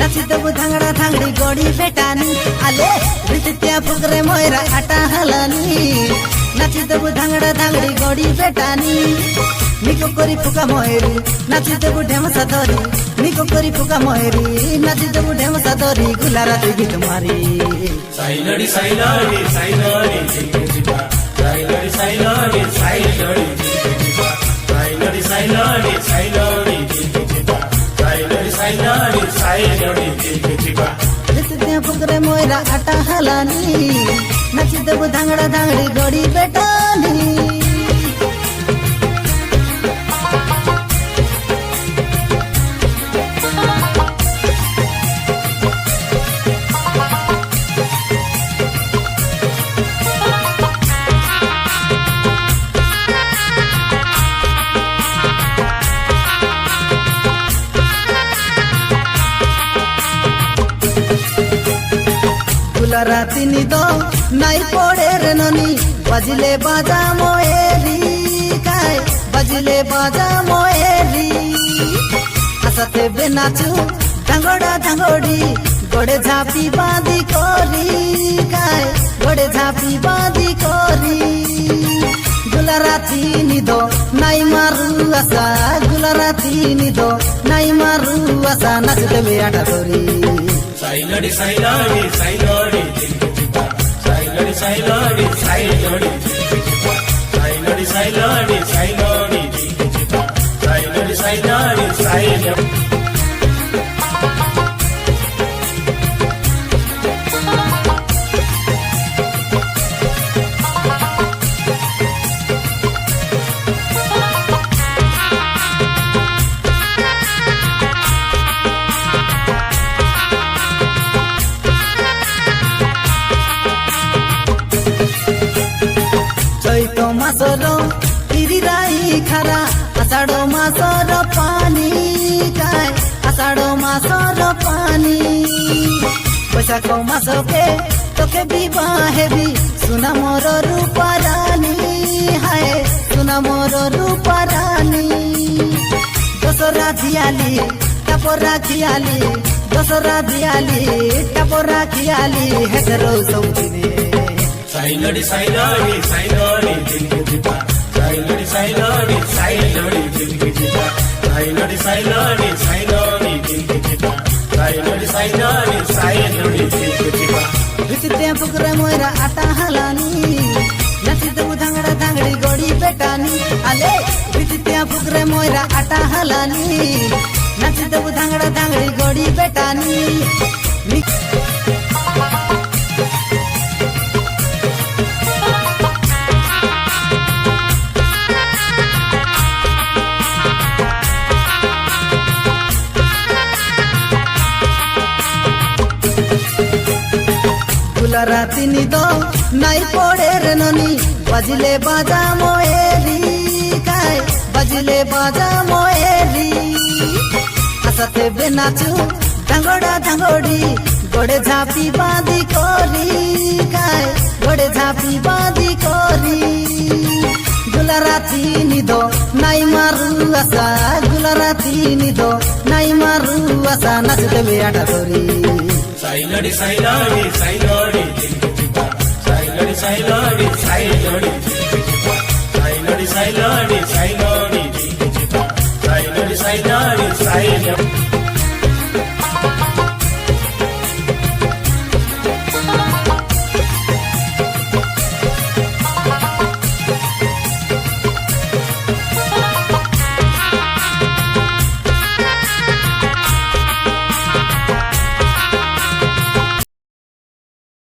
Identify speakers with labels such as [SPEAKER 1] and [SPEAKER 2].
[SPEAKER 1] नाची देबु धांगड़ा धांगड़ी गड़ी बेटानी आले रितिया फुकरे मोयरा आटा हलानी नाची देबु धांगड़ा धांगड़ी गड़ी बेटानी निको करी फुका मोयरी नाची देबु ढेमसा धरी निको करी फुका मोयरी नाची देबु ढेमसा धरी गुलारा दे गीत मारी
[SPEAKER 2] साइलड़ी साइलड़ी साइलड़ी चिपा साइलड़ी साइलड़ी साइलड़ी चिपा साइलड़ी साइलड़ी साइलड़ी चिपा साइलड़ी साइलड़ी साइलड़ी चिपा
[SPEAKER 1] रितिया फुकरे मोयरा आटा हलानी नाची देबु धांगड़ा धांगड़ी गड़ी बेटानी राती निदो नाई पड़े रे ननी बजले बाजा मोएरी काय बजले बाजा मोएरी आसाते बेनाचू धांगड़ा धांगड़ी गोड़े झापी बांधी कोरी काय गोड़े झापी बांधी कोरी गुलाराती निदो नाई मारू आसा गुलाराती निदो नाई मारू आसा नाचते बेटा तोरी
[SPEAKER 2] साइलड़ी साइलड़ी साइलड़ी चिपा साइलड़ी साइलड़ी साइलड़ी चिपा साइलड़ी साइलड़ी साइलड़ी चिपा साइलड़ी साइलड़ी साइलड़ी
[SPEAKER 1] मासरो तिरिराई खरा आषाढ़ो मासर पानी काय आषाढ़ो मासर पानी बैशाख मासके तोके विवाहे भी सुना मोर रूपा रानी हाय सुना मोर रूपा रानी दसरा दियाली टापरा खियाली दसरा दियाली टापरा खियाली हेसरो सौदिने
[SPEAKER 2] साइलड़ी साइलड़ी साइलड़ी चिपा साइलड़ी साइलड़ी साइलड़ी चिपा साइलड़ी साइलड़ी साइलड़ी चिपा साइलड़ी साइलड़ी साइलड़ी चिपा रितिया फुकरे मोयरा आटा हलानी नाची देबु धांगड़ा धांगड़ी गड़ी बेटानी आले रितिया फुकरे मोयरा आटा हलानी नाची देबु धांगड़ा धांगड़ी गड़ी बेटानी राती निदो नाई पड़े रे ननी बजले बाजा मोएरी काय बजले बाजा मोएरी आसाते बेनाचू धांगड़ा धांगड़ी गोड़े झापी बांधी कोरी काय गोड़े झापी बांधी कोरी गुलाराती निदो नाई मारू आसा गुलाराती निदो नाई मारू आसा नाचते बेटा तोरी साइलड़ी साइलड़ी साइलड़ी चिपा साइलड़ी साइलड़ी साइलड़ी चिपा साइलड़ी साइलड़ी साइलड़ी चिपा साइलड़ी साइलड़ी साइलड़ी